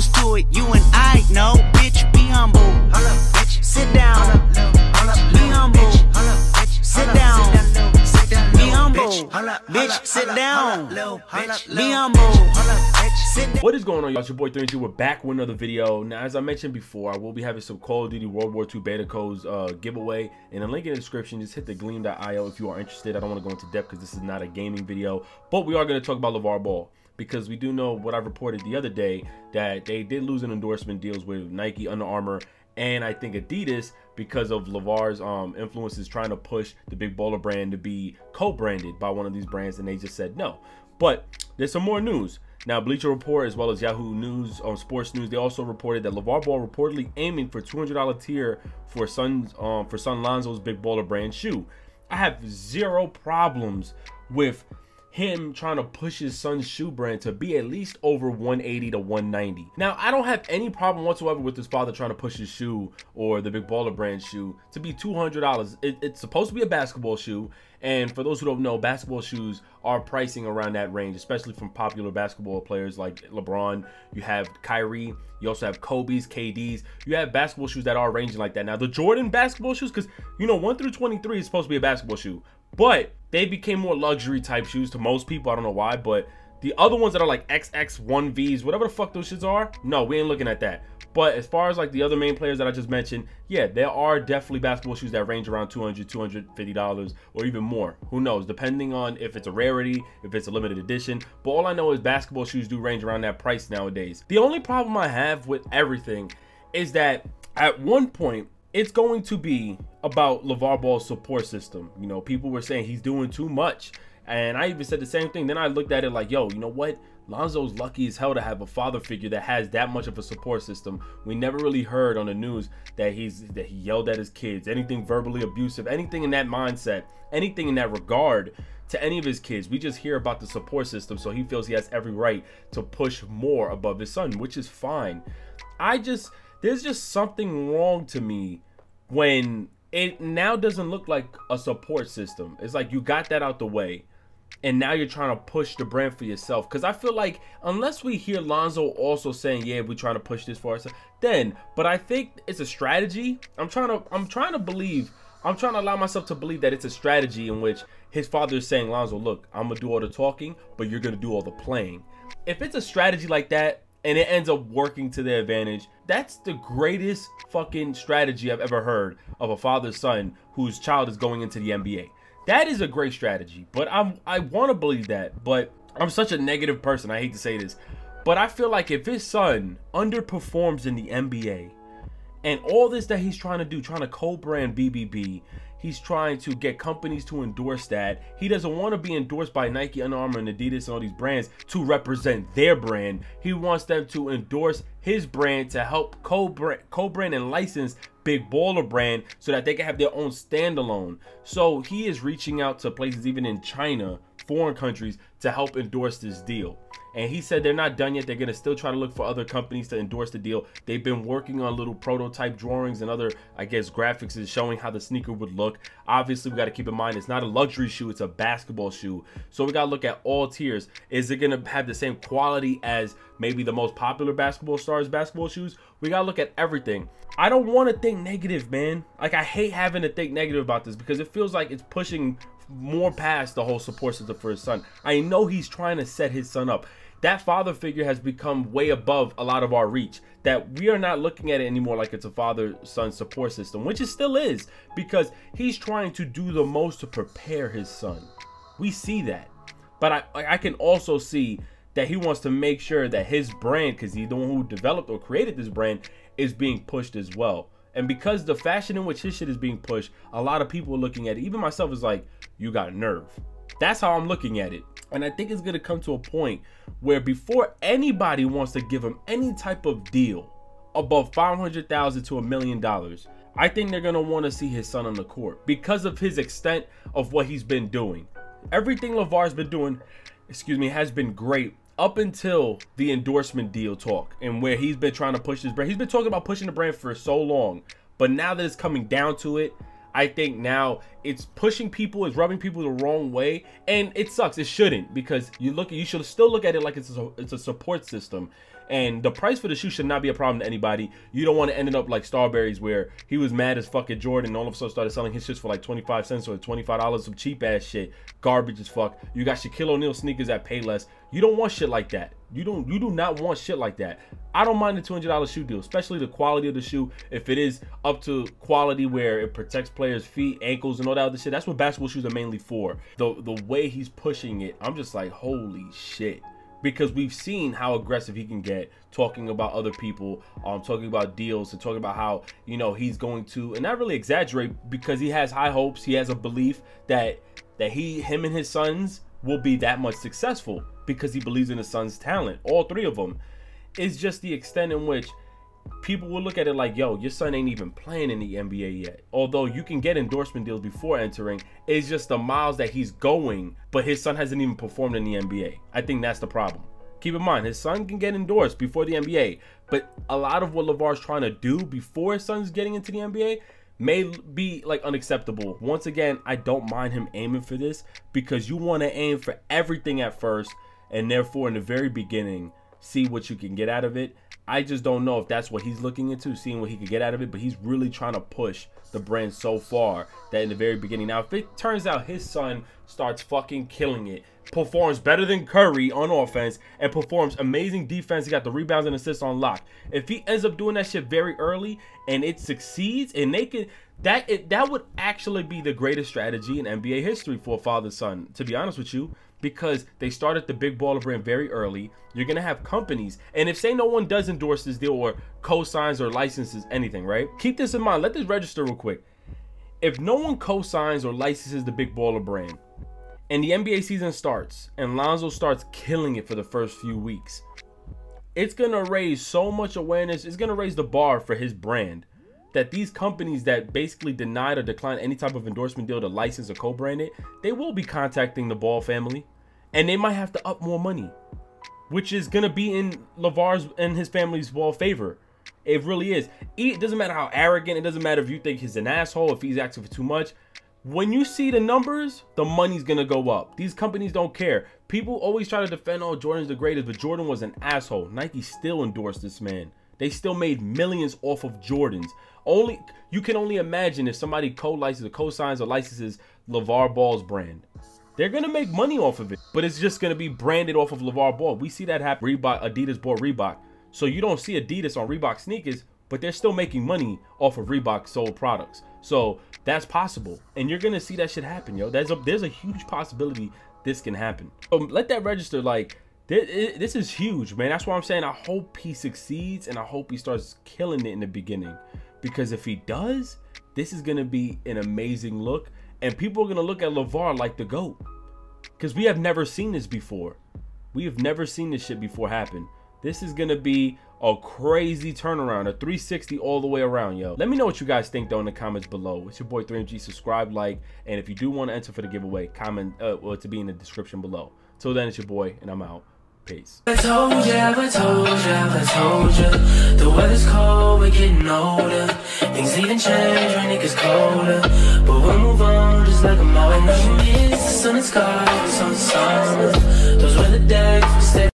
levels to it, you and I know. Bitch, be humble. Sit down. Be humble. Sit down. Be humble. Bitch, sit down. Be humble. What is going on, y'all? It's your boy 32. We're back with another video. Now, as I mentioned before, I will be having some Call of Duty World War II beta codes giveaway, and the link in the description. Just hit the gleam.io if you are interested. I don't want to go into depth because this is not a gaming video, but we are going to talk about LaVar Ball, because we do know what I reported the other day, that they did lose an endorsement deals with Nike, Under Armour, and I think Adidas, because of LaVar's influences trying to push the Big Baller brand to be co-branded by one of these brands, and they just said no. But there's some more news. Now, Bleacher Report as well as Yahoo News, Sports News, they also reported that LaVar Ball reportedly aiming for $200 tier for son Lonzo's Big Baller brand shoe. I have zero problems with him trying to push his son's shoe brand to be at least over 180 to 190. Now, I don't have any problem whatsoever with his father trying to push his shoe or the Big Baller brand shoe to be $200. It's supposed to be a basketball shoe, and for those who don't know, basketball shoes are pricing around that range, especially from popular basketball players like LeBron. You have Kyrie, you also have Kobe's, KD's. You have basketball shoes that are ranging like that. Now, the Jordan basketball shoes, because you know 1 through 23 is supposed to be a basketball shoe, but they became more luxury type shoes to most people. I don't know why, but the other ones that are like XX1Vs, whatever the fuck those shits are, no, we ain't looking at that. But as far as like the other main players that I just mentioned, yeah, there are definitely basketball shoes that range around $200, $250 or even more. Who knows, depending on if it's a rarity, if it's a limited edition. But all I know is basketball shoes do range around that price nowadays. The only problem I have with everything is that at one point, it's going to be about LaVar Ball's support system. You know, people were saying he's doing too much. And I even said the same thing. Then I looked at it like, yo, you know what? Lonzo's lucky as hell to have a father figure that has that much of a support system. We never really heard on the news that he yelled at his kids, anything verbally abusive, anything in that mindset, anything in that regard to any of his kids. We just hear about the support system, so he feels he has every right to push more above his son, which is fine. There's just something wrong to me when it now doesn't look like a support system. It's like you got that out the way, and now you're trying to push the brand for yourself. Because I feel like unless we hear Lonzo also saying, yeah, we're trying to push this for ourselves, but I think it's a strategy. I'm trying to allow myself to believe that it's a strategy in which his father is saying, Lonzo, look, I'm gonna do all the talking, but you're gonna do all the playing. If it's a strategy like that and it ends up working to their advantage, that's the greatest fucking strategy I've ever heard of a father's son whose child is going into the NBA. That is a great strategy, but I want to believe that, but I'm such a negative person. I hate to say this, but I feel like if his son underperforms in the NBA and all this that he's trying to do, trying to co-brand BBB, he's trying to get companies to endorse that. He doesn't want to be endorsed by Nike, Under Armour, and Adidas and all these brands to represent their brand. He wants them to endorse his brand to help co-brand and license Big Baller brand so that they can have their own standalone. So he is reaching out to places even in China, foreign countries, to help endorse this deal. And he said they're not done yet. They're going to still try to look for other companies to endorse the deal. They've been working on little prototype drawings and other, I guess, graphics is showing how the sneaker would look. Obviously, we got to keep in mind it's not a luxury shoe. It's a basketball shoe. So we got to look at all tiers. Is it going to have the same quality as maybe the most popular basketball stars' basketball shoes? We got to look at everything. I don't want to think negative, man. Like, I hate having to think negative about this because it feels like it's pushing more past the whole support system for his son. I know he's trying to set his son up. That father figure has become way above a lot of our reach, that we are not looking at it anymore like it's a father-son support system, which it still is, because he's trying to do the most to prepare his son. We see that. But I can also see that he wants to make sure that his brand, because he's the one who developed or created this brand, is being pushed as well. And because the fashion in which his shit is being pushed, a lot of people are looking at it. Even myself is like, you got nerve. That's how I'm looking at it. And I think it's going to come to a point where before anybody wants to give him any type of deal above $500,000 to $1 million, I think they're going to want to see his son on the court because of his extent of what he's been doing. Everything LaVar's been doing, has been great up until the endorsement deal talk and where he's been trying to push his brand. He's been talking about pushing the brand for so long, but now that it's coming down to it, I think now it's pushing people, it's rubbing people the wrong way, and it sucks. It shouldn't, because you should still look at it like it's a support system. And the price for the shoe should not be a problem to anybody. You don't want to end up like Starberries, where he was mad as fuck at Jordan and all of a sudden started selling his shit for like 25 cents or $25, some cheap ass shit, garbage as fuck. You got Shaquille O'Neal sneakers that pay less. You don't want shit like that. You do not want shit like that. I don't mind the $200 shoe deal, especially the quality of the shoe. If it is up to quality where it protects players' feet, ankles, and all that other shit, that's what basketball shoes are mainly for. The way he's pushing it, I'm just like, holy shit. Because we've seen how aggressive he can get, talking about other people, talking about deals, and talking about how, you know, he's going to, and not really exaggerate, because he has high hopes. He has a belief that him and his sons will be that much successful because he believes in his son's talent. All three of them. It's just the extent in which people will look at it like, yo, your son ain't even playing in the NBA yet. Although you can get endorsement deals before entering, it's just the miles that he's going, but his son hasn't even performed in the NBA. I think that's the problem. Keep in mind, his son can get endorsed before the NBA, but a lot of what LaVar's trying to do before his son's getting into the NBA may be like unacceptable. Once again, I don't mind him aiming for this, because you want to aim for everything at first, and therefore in the very beginning, see what you can get out of it. I just don't know if that's what he's looking into, seeing what he could get out of it, but he's really trying to push the brand so far that in the very beginning. Now, if it turns out his son starts fucking killing it, performs better than Curry on offense, and performs amazing defense, he got the rebounds and assists on lock. If he ends up doing that shit very early and it succeeds, and they can, that would actually be the greatest strategy in NBA history for a father-son, to be honest with you. Because they started the big baller brand very early. You're going to have companies. And if, say, no one does endorse this deal or co-signs or licenses anything, right? Keep this in mind. Let this register real quick. If no one co-signs or licenses the big baller brand, and the NBA season starts, and Lonzo starts killing it for the first few weeks, it's going to raise so much awareness. It's going to raise the bar for his brand, that these companies that basically denied or declined any type of endorsement deal to license or co-brand it, they will be contacting the Ball family. And they might have to up more money, which is going to be in LaVar's and his family's favor. It really is. It doesn't matter how arrogant. It doesn't matter if you think he's an asshole, if he's asking for too much. When you see the numbers, the money's going to go up. These companies don't care. People always try to defend, oh, Jordan's the greatest, but Jordan was an asshole. Nike still endorsed this man. They still made millions off of Jordans. You can only imagine if somebody co-licenses or co-signs or licenses LaVar Ball's brand. They're going to make money off of it, but it's just going to be branded off of LaVar Ball. We see that happen. Adidas bought Reebok. So you don't see Adidas on Reebok sneakers, but they're still making money off of Reebok sold products. So that's possible. And you're going to see that shit happen, yo. There's a huge possibility this can happen. So let that register. Like, this is huge, man. That's why I'm saying I hope he succeeds, and I hope he starts killing it in the beginning. Because if he does, this is going to be an amazing look. And people are going to look at LaVar like the GOAT. Because we have never seen this before. We have never seen this shit before happen. This is going to be a crazy turnaround. A 360 all the way around, yo. Let me know what you guys think, though, in the comments below. It's your boy 3MG. Subscribe, like. And if you do want to enter for the giveaway, comment to be in the description below. Till then, it's your boy, and I'm out. Peace. I told you, the weather's cold, we're getting older. Things even change when it gets colder. But we'll move on just like I'm always. The sun is sky, it's on summer. Those were the days we stayed.